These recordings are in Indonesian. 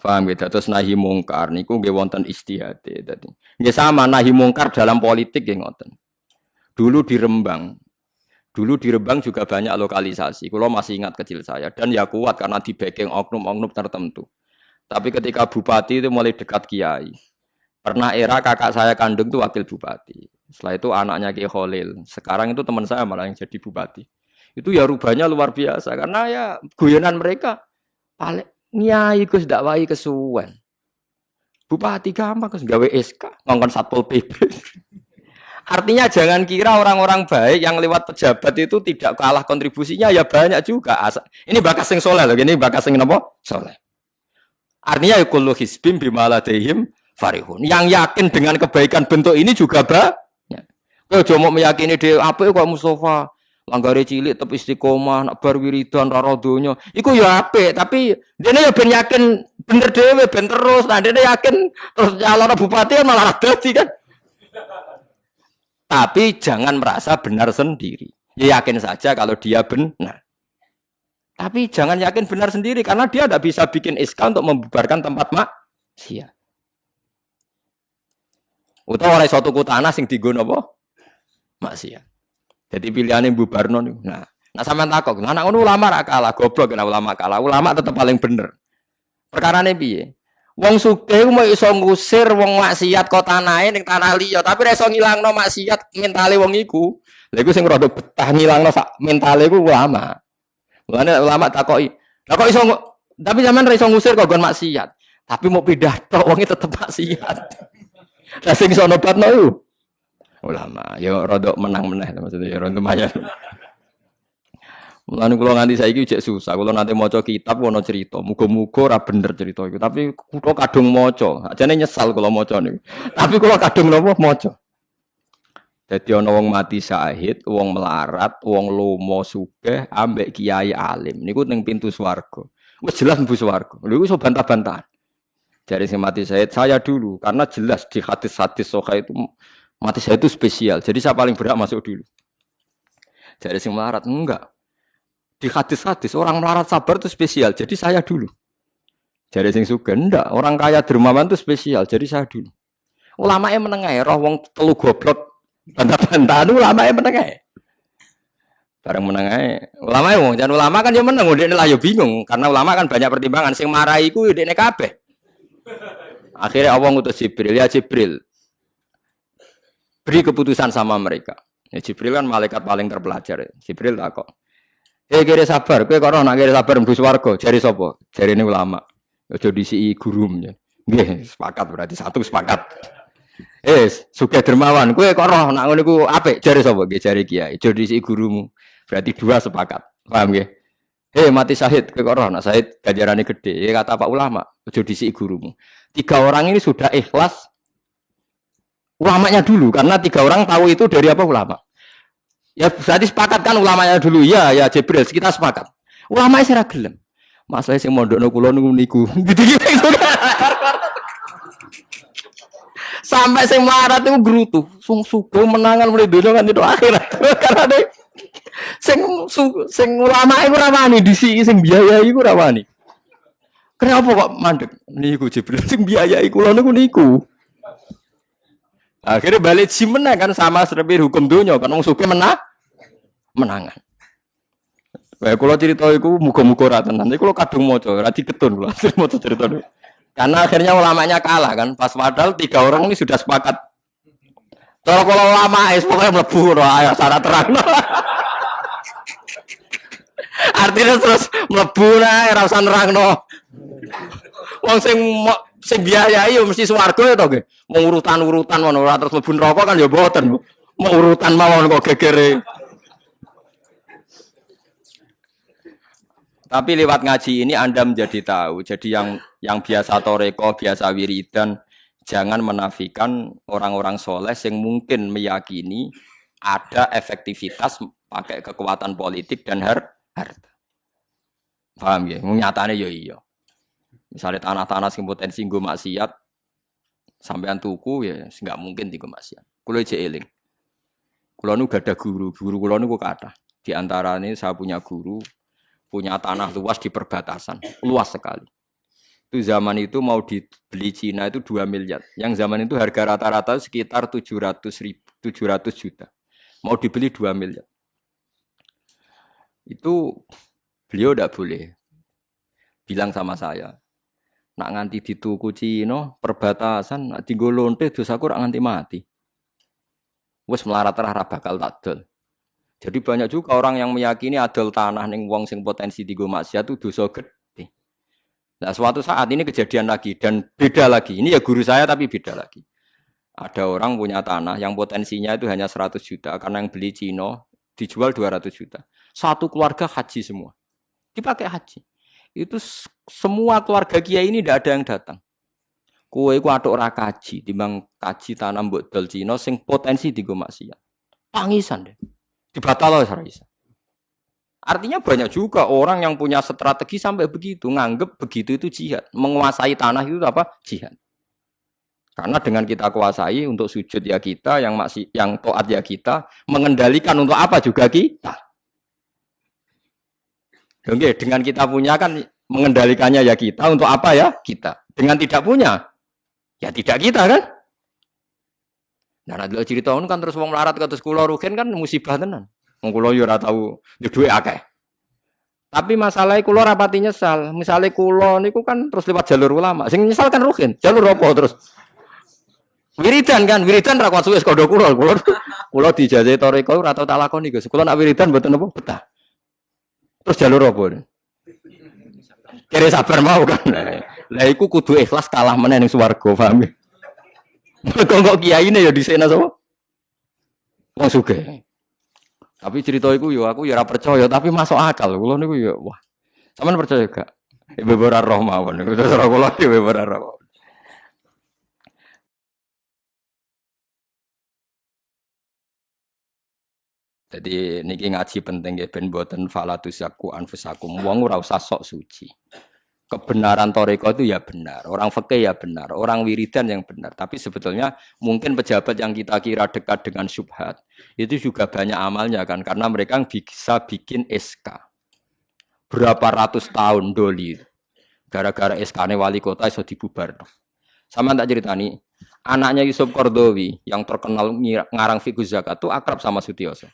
Paham gitu. Terus nahi mungkar niku nggih wonten istihade dadi. Nggih sama nahi mungkar dalam politik nggih ngoten. Dulu di Rembang. Dulu di Rembang juga banyak lokalisasi. Kalau masih ingat kecil saya dan ya kuat karena di backing oknum-oknum tertentu. Tapi ketika bupati itu mulai dekat kiai. Pernah era kakak saya kandung itu wakil bupati. Setelah itu anaknya Kiai Khalil. Sekarang itu teman saya malah yang jadi bupati. Itu ya rubahnya luar biasa karena ya guyonan mereka paling nyai Gus dakwai kesuwen. Bupati gampang Gus gawe SK ngongkon Satpol PP. Artinya jangan kira orang-orang baik yang lewat pejabat itu tidak kalah kontribusinya ya banyak juga. Ini bakas sing soleh loh, ini bakas sing napa? Soleh. Artinya kullu hizbim bima ladaihim farihun. Yang yakin dengan kebaikan bentuk ini juga banyak. Kowe aja mau meyakini dhewe apik kok Mustofa. Langgare cilik tetep istiqomah, nak bar wiridan ra donya. Iku ya apik, tapi dene ya ben yakin bener dhewe ben terus. Nah dene yakin terus calon bupati malah dadi kan. Tapi jangan merasa benar sendiri. Ya yakin saja kalau dia benar. Tapi jangan yakin benar sendiri karena dia tidak bisa bikin SK untuk membubarkan tempat maksiat. Utawa oleh suatu tanah sing dienggo napa? Maksiat. Jadi pilihannya bubarno niku. Nah sampean takok, anak ngono ulama ra kalah, goblok nek ulama kalah. Ulama tetap paling bener. Perkarane piye? Wong sugih mau iso ngusir wong maksiat kok tanahe ning tanah liya, tapi ora iso ngilangno maksiat mentale wong iku. Lha iku sing rada betah ngilangno sak mentale iku ulama. Mulane ulama takoki, "Lah kok iso tapi sampean ora iso ngusir kok gon maksiat, tapi mau pindah tok wonge tetep maksiat." Lah sing iso nobatno iku ulama. Ya rada menang-meneh maksudnya ya rada lumayan. Mulane kula nganti saiki jek susah. Kula nanti maca kitab ana cerita, muga-muga ora bener cerita iku. Tapi kula kadung maca. Ajane nyesal kula maca niku. Tapi kula kadung napa maca. Dadi ana wong mati syahid, wong melarat, wong lomo sugih ambek kiai alim. Niku ning pintu swarga. Wis jelas mlebu swarga. Lha iku iso bantah-bantah. Jare sing mati syahid saya dulu karena jelas di hadis-hadis sahih itu mati syahid itu spesial. Jadi saya paling berhak masuk dulu. Jare sing melarat enggak. Di hadis-hadis orang melarat sabar itu spesial, jadi saya dulu. Jadi sing sugih ndak, orang kaya dermawan itu spesial, jadi saya dulu. Ulamae menengae roh wong telu goblok bantah-bantahan ulamae menengae. Bareng menengae, ulamae wong jan ulama kan ya meneng, ndekne lah ya bingung karena ulama kan banyak pertimbangan, sing marahi iku ndekne kabeh. Akhirnya Allah ngutus Jibril, ya Jibril. Beri keputusan sama mereka. Ya Jibril kan malaikat paling terpelajar. Ya. Jibril takok. Kira sabar, kowe kok ora nak kira sabar mlebu swarga, jare sapa? Jarine ulama. Aja disiki gurumu. Nggih, sepakat berarti satu sepakat. Sugih dermawan, kowe kok ora nak ngono iku apik, jare sapa? Nggih jare kiai. Aja disiki gurumu. Berarti dua sepakat. Paham nggih? Mati syahid, kowe kok ora nak syahid ganjarane gede. Kata Pak ulama, aja disiki gurumu. 3 orang ini sudah ikhlas ulamanya dulu karena 3 orang tahu itu dari apa ulama. Ya berarti sepakat kan ulamanya dulu ya Jibril kita sepakat. Ulama sira gelem. Masalah sing mondokno kula niku. Gitu-gitu. Sampai sing melarat itu gerutu. Sung sugih menangan mulai donya kan itu akhirat. Karena deh sing ulama iku ora wani disiki sing biayai iku ora wani. Kenapa kok mandek niku Jibril sing biayai kula niku. Akhirnya balik menang kan sama seperti hukum dunia kan wong sugih menangan. Kayak kula cerita iku muga-muga ra tenan. Iku kula kadung maca, ra diketun kula maca cerita niku. Karena akhirnya ulamanya kalah kan. Pas padahal 3 orang ini sudah sepakat. Kalau ulama pokoknya mlebu ora syarat terang. Artinya terus mlebu nae ora usah nerangno. Wong sing biayai yo mesti swarga to nggih. Mau urutan-urutan ngono ora terus mlebu neraka kan ya mboten. Mau urutan mawon kok gegere. Tapi lewat ngaji ini Anda menjadi tahu. Jadi yang biasa toreko, biasa wiridan, jangan menafikan orang-orang soleh yang mungkin meyakini ada efektivitas pakai kekuatan politik dan harta. Paham ya? Nyatanya ya iya. Misalnya tanah-tanah sing potensi nggo maksiat sampean tuku ya enggak mungkin dienggo maksiat. Kulo jek eling. Kulo nu gadah guru kulo niku kathah. Di antaranya saya punya guru punya tanah luas di perbatasan, luas sekali. Itu zaman itu mau dibeli Cina itu 2 miliar. Yang zaman itu harga rata-rata sekitar 700 juta. Mau dibeli 2 miliar. Itu beliau tidak boleh bilang sama saya. Nak nganti dituku Cina perbatasan, nak dienggo lonte dosaku rak nganti mati. Wes melarat ra bakal takdol. Jadi banyak juga orang yang meyakini adol tanah ning wong sing potensi dienggo maksiat itu dosa gede. Nah, suatu saat ini kejadian lagi dan beda lagi. Ini ya guru saya tapi beda lagi. Ada orang punya tanah yang potensinya itu hanya 100 juta karena yang beli Cina dijual 200 juta. Satu keluarga haji semua. Dipakai haji. Itu semua keluarga kiai ini tidak ada yang datang. Kowe iku atuk ora kaji, timbang kaji tanah mbok dol Cina sing potensi dienggo maksiat. Tangisan deh. Dibatalo ora iso. Artinya banyak juga orang yang punya strategi sampai begitu, nganggep begitu itu jihad. Menguasai tanah itu apa? Jihad. Karena dengan kita kuasai untuk sujud ya kita, yang taat ya kita, mengendalikan untuk apa juga kita. Oke, dengan kita punya kan mengendalikannya ya kita, untuk apa ya kita. Dengan tidak punya, ya tidak kita kan. Nah, nanti cerita kan terus wong melarat kados kula rugen kan musibah tenan. Wong kula yo ora tau duwe akeh. Tapi masalahnya kula rapati nyesal. Misalnya kula niku kan terus lewat jalur ulama. Sing nyesal kan rugen. Jalur apa terus? Wiridan kan, wiridan ra kuat suwe kondo kula. Kula dijajahi toreko ora tau tak lakoni, Gus. Kula nak wiridan mboten apa betah. Terus jalur apa? Kira sabar mau kan. Lah iku kudu ikhlas kalah meneh ning swarga, paham ya? Kok kiyaine ya disena sapa? Wong sugih. Tapi cerita iku yo aku ya ora percaya, tapi masuk akal. Kula niku yo wah. Sampeyan percaya gak? Ibu ora roh mawon. Terus ora kula ibu ora roh. Jadi niki ngaji penting nggih ben boten falatusaku anfusakum. Wong ora usah sok suci. Kebenaran toreko itu ya benar, orang fikih ya benar, orang wiridan yang benar. Tapi sebetulnya mungkin pejabat yang kita kira dekat dengan syubhat itu juga banyak amalnya kan, karena mereka bisa bikin SK berapa ratus tahun doli, gara-gara SK-nya wali kota iso dibubar. Sama tak ceritani, anaknya Yusuf Qaradawi yang terkenal ngarang Fiqh Zakat itu akrab sama Sutioso.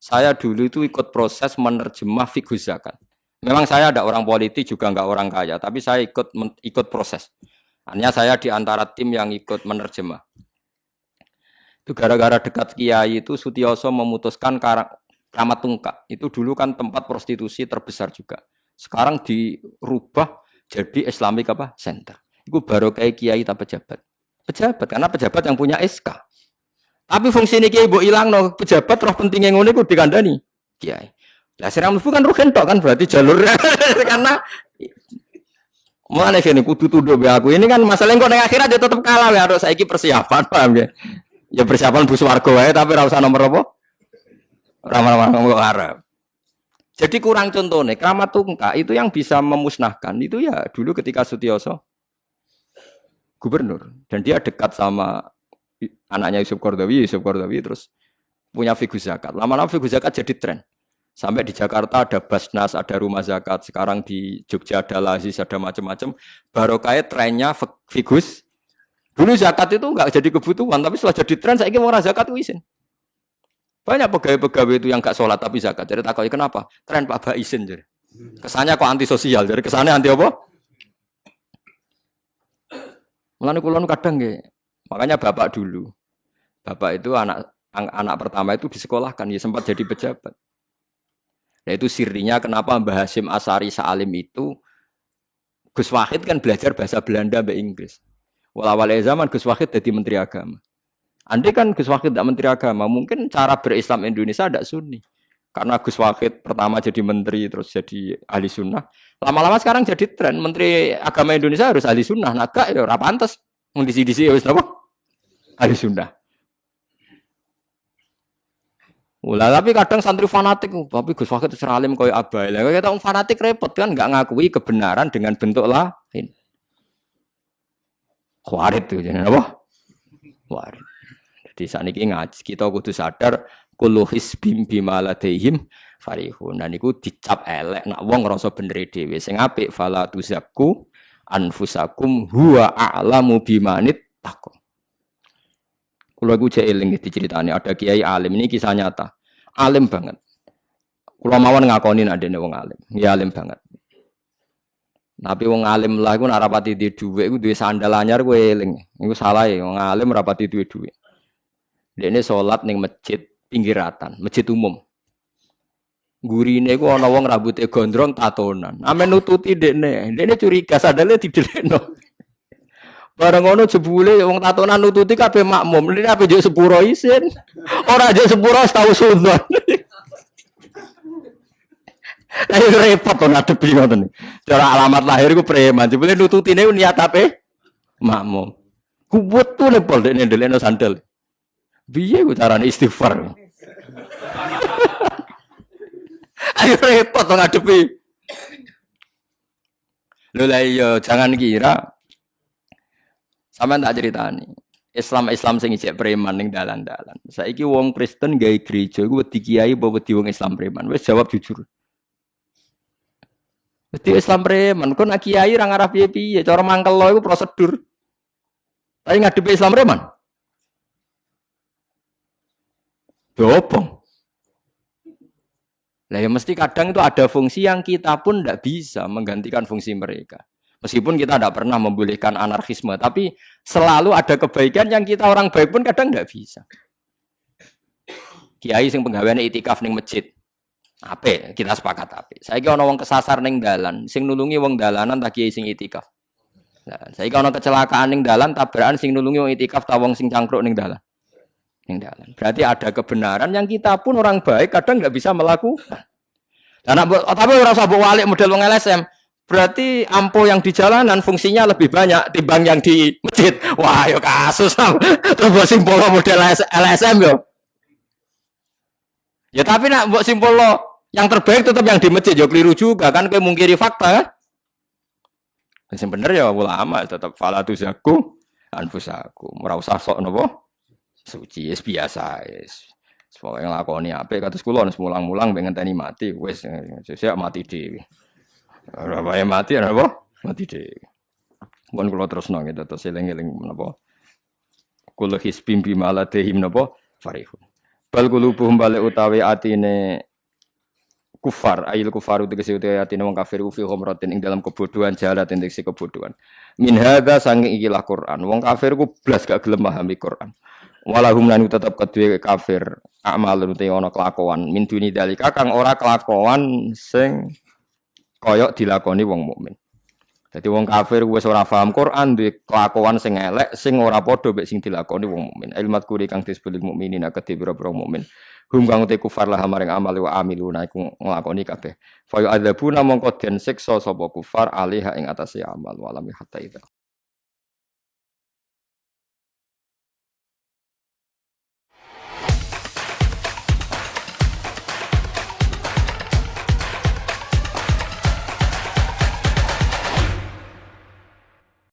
Saya dulu itu ikut proses menerjemah Fiqh Zakat. Memang saya ada orang politik juga enggak orang kaya, tapi saya ikut proses. Hanya saya di antara tim yang ikut menerjemah. Itu gara-gara dekat kiai itu Sutioso memutuskan Kramat Tungkak. Itu dulu kan tempat prostitusi terbesar juga. Sekarang dirubah jadi Islamic apa? Center. Itu baru kayak kiai tak pejabat. Pejabat karena pejabat yang punya SK. Tapi fungsi ini kiai mbok ilangno, pejabat roh pentingnya ngono iku dikandani kiai. Lah siram bukan rugen tok kan berarti jalur karena mana sih ini kudu tuduh be aku ini kan masalahnya kok ning akhirat dia tetep kalah ya harus saiki persiapan paham ya. Ya persiapan bus warga wae tapi ora usah nomor apa? Ora arep. Jadi kurang contohnya Kramat Tungkak itu yang bisa memusnahkan itu ya dulu ketika Sutioso gubernur dan dia dekat sama anaknya Yusuf Qaradawi terus punya Fiqh Zakat. Lama-lama Fiqh Zakat jadi tren. Sampai di Jakarta ada Basnas, ada rumah zakat. Sekarang di Jogja ada Lazis, ada macam-macam. Barokah trennya figus. Dulu zakat itu enggak jadi kebutuhan, tapi setelah jadi tren, saya ingin orang zakat itu izin. Banyak pegawai-pegawai itu yang enggak sholat tapi zakat. Jadi takutnya kenapa? Tren Pak Ba izin. Jadi. Kesannya kok antisosial. Jadi kesannya anti apa? Mulane kula kadang nggih. Makanya bapak dulu. Bapak itu anak pertama itu disekolahkan, ya sempat jadi pejabat. Nah itu sirinya kenapa Mbah Hasyim Asy'ari Salim itu Gus Wahid kan belajar bahasa Belanda mbek Inggris. Awal zaman Gus Wahid jadi menteri agama. Andai kan Gus Wahid tidak menteri agama, mungkin cara berislam Indonesia tidak sunni. Karena Gus Wahid pertama jadi menteri terus jadi ahli sunnah. Lama-lama sekarang jadi tren menteri agama Indonesia harus ahli sunnah. Nah gak ya ora pantes. Mung disi-disi wis napa? Ahli sunnah. Ulah tapi kadang santri fanatik, tapi Gus Wahid seralim koyo abai. Lah kita fanatik repot kan enggak ngakui kebenaran dengan bentuk lain. Khawarit tuh jenenge apa? Khawarit. Jadi sakniki ngaji kita kudu sadar kullu hisbim bima ladaihim farihun. Nah niku dicap elek nak wong ngrasa bener dhewe. Sing apik fala tuzakku anfusakum huwa a'lamu bimanit taqwa. Kula iku jek eling diceritani ada kiai alim, ini kisah nyata. Alim banget. Kula mawon ngakoni nek dene wong alim. Ya alim banget. Tapi wong alim lah iku nek rapati duwe dhuwit iku duwe sandal anyar kowe eling. Iku salah ya wong alim rapati duwe dhuwit. Dene salat ning masjid pinggiratan, masjid umum. Gurine iku ana wong rambute gondrong tatonan. Ame nututi dekne. Dekne curiga sandale didelekno. Bareng ngono jebule wong tatonan nututi kabeh makmum. Ini ape njuk sepuro isin. Ora njuk sepuro tau sunat. Lah repot to ngadepi ngoten. Cara alamat lahir iku preman. Jebule nututine niat ape? Makmum. Kuwet tuh nepol dekne ndelekno sandal. Piye ku carane istighfar? Ayo repot to ngadepi. Lho lah iya jangan kira sampean tak ceritani. Islam sing isih preman ning dalan-dalan. Saiki wong Kristen gawe gereja iku wedi kiai apa wedi wong Islam preman? Wis jawab jujur. Wedi Islam preman, kon kiai ra ngarah piye-piye, cara mangkel lo iku prosedur. Tapi ngadepi Islam preman. Dobong. Lah ya mesti kadang itu ada fungsi yang kita pun tidak bisa menggantikan fungsi mereka. Meskipun kita tidak pernah membolehkan anarkisme, tapi selalu ada kebaikan yang kita orang baik pun kadang tidak bisa. Kiai sing penggaweane itikaf ning masjid. Apik, kita sepakat apik. Saiki ana wong kesasar ning dalan, sing nulungi wong dalanan ta kiai sing itikaf. Nah, saiki ana kecelakaan ning dalan, tabrakan sing nulungi wong itikaf ta wong sing cangkruk ning dalan. Ning dalan. Berarti ada kebenaran yang kita pun orang baik kadang enggak bisa melakukan. Lah tapi ora usah mbok walik model wong LSM. Berarti ampo yang di jalanan fungsinya lebih banyak timbang yang di masjid. Wah, yo kasus. Terus mbok simpul model LSM yo. Ya tapi nak mbok simpul yang terbaik tetap yang di masjid yo keliru juga kan kowe mungkiri fakta kan. Sing bener ya ulama tetap falatu zaku anfusakum. Ora usah sok napa suci wis biasa wis. Pokoke nglakoni apik kados kula wis mulang-mulang ben ngenteni mati wis sesuk mati dhewe. Ora wae mati ana apa? Mati dhewe. Mun kula terusno gitu terus eling-eling menapa. Kula hisbim bimaladehim napa farihun. Bal qulubuhum bal utawi atine kufar ayil kufaru tegese utawi atine wong kafir fi khamratin ing dalam kebodohan jahat ing kebodohan. Min hadza sange ikilah Quran. Wong kafir ku blas gak gelem memahami Quran. Walahum lan tetep kedue kafir amalun te ana kelakuan min duni dalika kang ora kelakuan sing koyok dilakoni wong mukmin. Dadi wong kafir wis ora paham Quran duwe kelakuan sing elek sing ora padha mek sing dilakoni wong mukmin. Ilmat kuri kang disebut mukminina kedhe pira-pira mukmin. Hum kang te kufar lah maring amal wa amiluna iku nglakoni kabeh. Fa yu'adzabuna mongko den siksa sapa kufar alaiha ing atase amal walami hatta